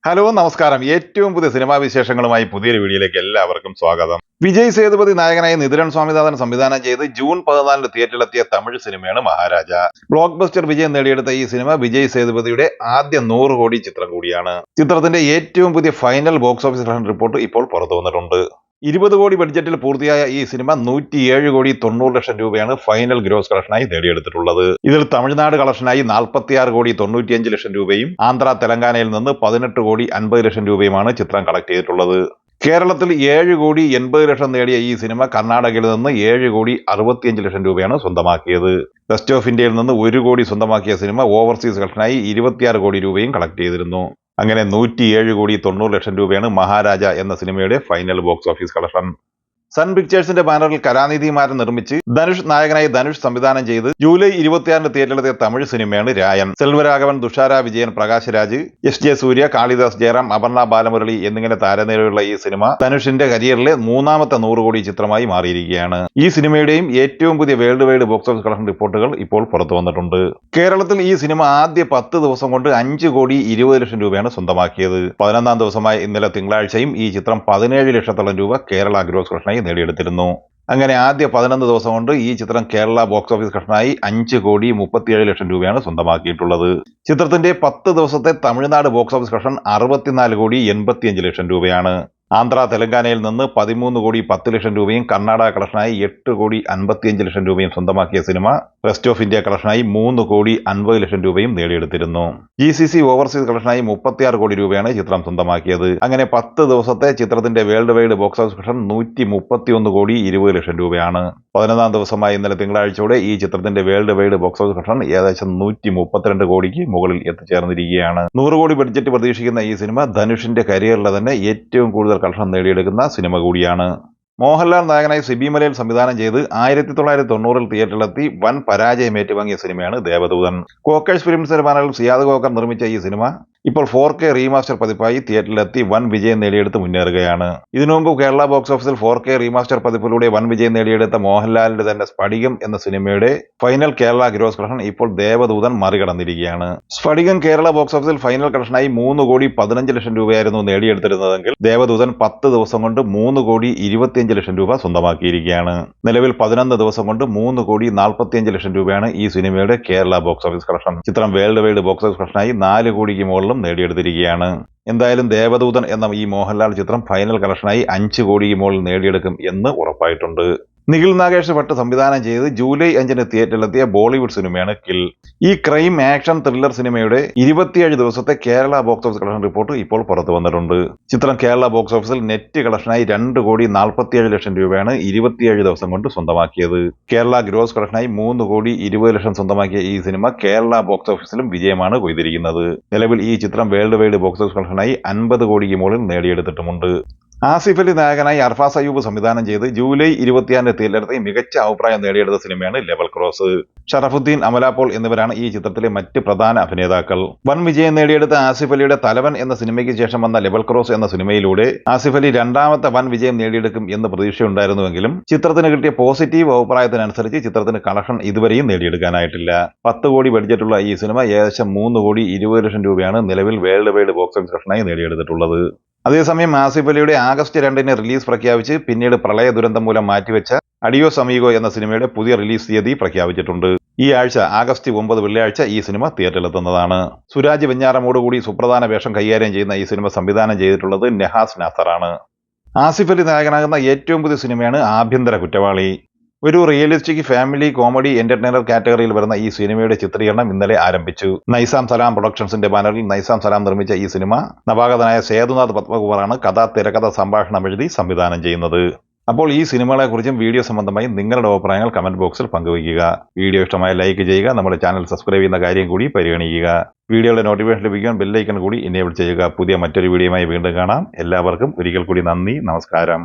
Hello നമസ്കാരം. ഏറ്റവും പുതിയ സിനിമാ വിശേഷങ്ങളുമായി പുതിയൊരു വീഡിയോയിലേക്ക് എല്ലാവർക്കും സ്വാഗതം. വിജയ് സേതുപതി നായകനായി നിതിരൻ സ്വാമിനാഥൻ സംവിധാനം ചെയ്ത് ജൂൺ 14 തിയേറ്ററിലെത്തിയ തമിഴ് സിനിമയാണ് മഹാരാജ. ബ്ലോക്ക് ബസ്റ്റർ വിജയം നേടിയെടുത്ത ഈ സിനിമ വിജയ് സേതുപതിയുടെ ആദ്യ 100 കോടി ചിത്രം കൂടിയാണ്. ചിത്രത്തിന്റെ ഏറ്റവും പുതിയ final box office collection report ഇപ്പോൾ പുറത്തു വന്നിട്ടുണ്ട്. 20 കോടി ബഡ്ജറ്റിൽ പൂർത്തിയായ ഈ സിനിമ 107 കോടി 90 ലക്ഷം രൂപയാണ് ഫൈനൽ ഗ്രോസ് കളക്ഷനായി നേടിയെടുത്തിട്ടുള്ളത്. ഇതിൽ തമിഴ്നാട് കളക്ഷനായി 46 കോടി 95 ലക്ഷം രൂപയും ആന്ധ്ര തെലങ്കാനയിൽ നിന്ന് 18 കോടി 50 ലക്ഷം രൂപയുമാണ് ചിത്രം കളക്ട് ചെയ്തിട്ടുള്ളത്. കേരളത്തിൽ 7 കോടി 80 ലക്ഷം നേടിയ ഈ സിനിമ കർണാടകയിൽ നിന്ന് 7 കോടി 65 ലക്ഷം രൂപയാണ് സ്വന്തമാക്കിയത്. വെസ്റ്റ് ഓഫ് ഇന്ത്യയിൽ നിന്ന് 1 കോടി സ്വന്തമാക്കിയ സിനിമ ഓവർസീസ് കളക്ഷനായി 26 കോടി രൂപയും കളക്ട് ചെയ്തിരുന്നു. അങ്ങനെ 107 കോടി 90 ലക്ഷം രൂപയാണ് മഹാരാജ എന്ന സിനിമയുടെ final box office collection. Sun പിക്ചേഴ്സിന്റെ ബാനറിൽ കലാനിധിമാരൻ നിർമ്മിച്ച് ധനുഷ് നായകനായി ധനുഷ് സംവിധാനം ചെയ്ത് ജൂലൈ 26 തിയേറ്ററിലെത്തിയ തമിഴ് സിനിമയാണ് രായൻ. സെൽവരാഘവൻ, തുഷാര വിജയൻ, പ്രകാശ് രാജ്, എസ് സൂര്യ, കാളിദാസ് ജയറാം, അപർണ ബാലമുരളി എന്നിങ്ങനെ താരനിരയുള്ള ഈ സിനിമ ധനുഷിന്റെ കരിയറിലെ മൂന്നാമത്തെ 100 കോടി ചിത്രമായി മാറിയിരിക്കുകയാണ്. ഈ സിനിമയുടെയും ഏറ്റവും പുതിയ world wide box office collection റിപ്പോർട്ടുകൾ ഇപ്പോൾ പുറത്തു വന്നിട്ടുണ്ട്. കേരളത്തിൽ ഈ സിനിമ ആദ്യ 10 ദിവസം കൊണ്ട് 5 കോടി 20 ലക്ഷം രൂപയാണ് സ്വന്തമാക്കിയത്. 11ാം ദിവസമായ ഇന്നലെ തിങ്കളാഴ്ചയും ഈ ചിത്രം 17 ലക്ഷത്തോളം രൂപ കേരള ഗ്രോസ് കളക്ഷനായി നേടിയെടുത്തിരുന്നു. അങ്ങനെ ആദ്യ 11 ദിവസം കൊണ്ട് ഈ ചിത്രം കേരള ബോക്സ് ഓഫീസ് കളക്ഷനായി 5 കോടി 37 ലക്ഷം രൂപയാണ് സ്വന്തമാക്കിയിട്ടുള്ളത്. ചിത്രത്തിന്റെ 10 ദിവസത്തെ തമിഴ്നാട് ബോക്സ് ഓഫീസ് കളക്ഷൻ 64 കോടി 85 ലക്ഷം രൂപയാണ്. ആന്ധ്ര തെലങ്കാനയിൽ നിന്ന് 13 കോടി 10 ലക്ഷം രൂപയും കർണാടക കളക്ഷനായി 8 കോടി 55 ലക്ഷം രൂപയും സ്വന്തമാക്കിയ സിനിമ വെസ്റ്റ് ഓഫ് ഇന്ത്യ കളക്ഷനായി 3 കോടി 50 ലക്ഷം രൂപയും നേടിയെടുത്തിരുന്നു. GCC ഓവർസീസ് കളക്ഷനായി 36 കോടി രൂപയാണ് ചിത്രം സ്വന്തമാക്കിയത്. അങ്ങനെ 10 ദിവസത്തെ ചിത്രത്തിന്റെ world wide box office collection 131 കോടി 20 ലക്ഷം രൂപയാണ്. 11ാം ദിവസമായ ഇന്നലെ തിങ്കളാഴ്ചയോടെ ഈ ചിത്രത്തിന്റെ world wide box office collection ഏകദേശം 132 കോടിക്ക് മുകളിൽ എത്തിച്ചേർന്നിരിക്കുകയാണ്. 100 കോടി ബഡ്ജറ്റ് പ്രതീക്ഷിക്കുന്ന ഈ സിനിമ ധനുഷിന്റെ കരിയറിലെ തന്നെ ഏറ്റവും കൂടുതൽ കളക്ഷൻ നേടിയെടുക്കുന്ന സിനിമ കൂടിയാണ്. മോഹൻലാൽ നായകനായി സിബി മലയിൽ സംവിധാനം ചെയ്ത് 1990 തിയേറ്ററിലെത്തി വൻ പരാജയം ഏറ്റുവാങ്ങിയ സിനിമയാണ് ദേവദൂതൻ. കോക്കേഴ്സ് ഫിലിംസിന്റെ ബാനറിൽ സിയാദ് കോക്കർ നിർമ്മിച്ച ഈ സിനിമ ഇപ്പോൾ 4K റീമാസ്റ്റർ പതിപ്പായി തിയേറ്ററിലെത്തി വൻ വിജയം നേടിയെടുത്ത് മുന്നേറുകയാണ്. ഇതിനു മുമ്പ് കേരള ബോക്സ് ഓഫീസിൽ 4K റീമാസ്റ്റർ പതിപ്പിലൂടെ വൻ വിജയം നേടിയെടുത്ത മോഹൻലാലിന്റെ തന്നെ സ്ഫടികം എന്ന സിനിമയുടെ ഫൈനൽ കേരള ഗ്രോസ് കളക്ഷൻ ഇപ്പോൾ ദേവദൂതൻ മറികടന്നിരിക്കുകയാണ്. സ്ഫടികം കേരള ബോക്സ് ഓഫീസിൽ ഫൈനൽ കളക്ഷനായി 3 കോടി 15 ലക്ഷം രൂപയായിരുന്നു നേടിയെടുത്തിരുന്നതെങ്കിൽ ദേവദൂതൻ 10 ദിവസം കൊണ്ട് 3 കോടി 25 ലക്ഷം രൂപ സ്വന്തമാക്കിയിരിക്കുകയാണ്. നിലവിൽ 11 ദിവസം കൊണ്ട് 3 കോടി 45 ലക്ഷം രൂപയാണ് ഈ സിനിമയുടെ കേരള ബോക്സ് ഓഫീസ് കളക്ഷൻ. ചിത്രം വേൾഡ് വൈഡ് ബോക്സ് ഓഫീസ് കളക്ഷനായി 4 കോടിക്ക് മുകളിലും നേടിയെടുത്തിരിക്കുകയാണ്. എന്തായാലും ദേവദൂതൻ എന്ന ഈ മോഹൻലാൽ ചിത്രം ഫൈനൽ കളക്ഷനായി 5 കോടിക്ക് മുകളിൽ നേടിയെടുക്കും എന്ന് ഉറപ്പായിട്ടുണ്ട്. നിഖിൽ നാഗേഷ് ഭട്ട് സംവിധാനം ചെയ്ത് ജൂലൈ 5 തിയേറ്ററിലെത്തിയ ബോളിവുഡ് സിനിമയാണ് കിൽ. ഈ ക്രൈം ആക്ഷൻ ത്രില്ലർ സിനിമയുടെ 27 ദിവസത്തെ Kerala box office collection report ഇപ്പോൾ പുറത്തു വന്നിട്ടുണ്ട്. ചിത്രം കേരള ബോക്സ് ഓഫീസിൽ നെറ്റ് കളക്ഷനായി 2 കോടി 47 ലക്ഷം രൂപയാണ് 27 ദിവസം കൊണ്ട് സ്വന്തമാക്കിയത്. കേരള ഗ്രോസ് കളക്ഷനായി 3 കോടി 20 ലക്ഷം സ്വന്തമാക്കിയ ഈ സിനിമ കേരള ബോക്സ് ഓഫീസിലും വിജയമാണ് കൊയ്തിരിക്കുന്നത്. നിലവിൽ ഈ ചിത്രം വേൾഡ് വൈഡ് ബോക്സ് ഓഫീസ് കളക്ഷനായി 50 കോടിക്ക് മുകളിൽ നേടിയെടുത്തിട്ടുമുണ്ട്. ആസിഫ് അലി നായകനായി അർഫാസ് അയ്യൂബ് സംവിധാനം ചെയ്ത് ജൂലൈ 26 തിയേറ്ററിലെത്തി മികച്ച അഭിപ്രായം നേടിയെടുത്ത സിനിമയാണ് ലെവൽ ക്രോസ്. ഷറഫുദ്ദീൻ, അമല പോൾ എന്നിവരാണ് ഈ ചിത്രത്തിലെ മറ്റ് പ്രധാന അഭിനേതാക്കൾ. വൻ വിജയം നേടിയെടുത്ത ആസിഫ് അലിയുടെ തലവൻ എന്ന സിനിമയ്ക്ക് ശേഷം വന്ന ലെവൽ ക്രോസ് എന്ന സിനിമയിലൂടെ ആസിഫ് അലി രണ്ടാമത്തെ വൻ വിജയം നേടിയെടുക്കും എന്ന് പ്രതീക്ഷയുണ്ടായിരുന്നുവെങ്കിലും ചിത്രത്തിന് കിട്ടിയ പോസിറ്റീവ് അഭിപ്രായത്തിനനുസരിച്ച് ചിത്രത്തിന് കളക്ഷൻ ഇതുവരെയും നേടിയെടുക്കാനായിട്ടില്ല. 10 കോടി ബഡ്ജറ്റുള്ള ഈ സിനിമ ഏകദേശം 3 കോടി 20 ലക്ഷം രൂപയാണ് നിലവിൽ വേൾഡ് വൈഡ് ബോക്സ് ഓഫീസ് കളക്ഷനായി നേടിയെടുത്തിട്ടുള്ളത്. അതേസമയം ആസിഫ് അലിയുടെ ആഗസ്റ്റ് 2 റിലീസ് പ്രഖ്യാപിച്ച് പിന്നീട് പ്രളയ ദുരന്തം മൂലം മാറ്റിവെച്ച അഡിയോസ് അമീഗോ എന്ന സിനിമയുടെ പുതിയ റിലീസ് തീയതി പ്രഖ്യാപിച്ചിട്ടുണ്ട്. ഈ ആഴ്ച ആഗസ്റ്റ് 9 വെള്ളിയാഴ്ച ഈ സിനിമ തിയേറ്ററിലെത്തുന്നതാണ്. സുരാജ് വെഞ്ഞാറമോടുകൂടി സുപ്രധാന വേഷം കൈകാര്യം ചെയ്യുന്ന ഈ സിനിമ സംവിധാനം ചെയ്തിട്ടുള്ളത് നെഹാസ് നാസറാണ്. ആസിഫ് അലി നായകനാകുന്ന ഏറ്റവും പുതിയ സിനിമയാണ് ആഭ്യന്തര കുറ്റവാളി. ഒരു റിയലിസ്റ്റിക് ഫാമിലി കോമഡി എന്റർടൈനർ കാറ്റഗറിയിൽ വരുന്ന ഈ സിനിമയുടെ ചിത്രീകരണം ഇന്നലെ ആരംഭിച്ചു. നൈസാം സലാം പ്രൊഡക്ഷൻസിന്റെ ബാനറിൽ നൈസാം സലാം നിർമ്മിച്ച ഈ സിനിമ നവാഗതനായ സേതുനാഥ് പത്മകുമാറാണ് കഥ, തിരക്കഥ, സംഭാഷണം എഴുതി സംവിധാനം ചെയ്യുന്നത്. അപ്പോൾ ഈ സിനിമകളെക്കുറിച്ചും വീഡിയോ സംബന്ധമായി നിങ്ങളുടെ അഭിപ്രായങ്ങൾ കമന്റ് ബോക്സിൽ പങ്കുവയ്ക്കുക. വീഡിയോ ഇഷ്ടമായ ലൈക്ക് ചെയ്യുക. നമ്മുടെ ചാനൽ സബ്സ്ക്രൈബ് ചെയ്യുന്ന കാര്യം കൂടി പരിഗണിക്കുക. വീഡിയോയുടെ നോട്ടിഫിക്കേഷൻ ലഭിക്കാൻ ബെല്ലൈക്കൺ കൂടി എനേബിൾ ചെയ്യുക. പുതിയ മറ്റൊരു വീഡിയോയുമായി വീണ്ടും കാണാം. എല്ലാവർക്കും ഒരിക്കൽ കൂടി നന്ദി, നമസ്കാരം.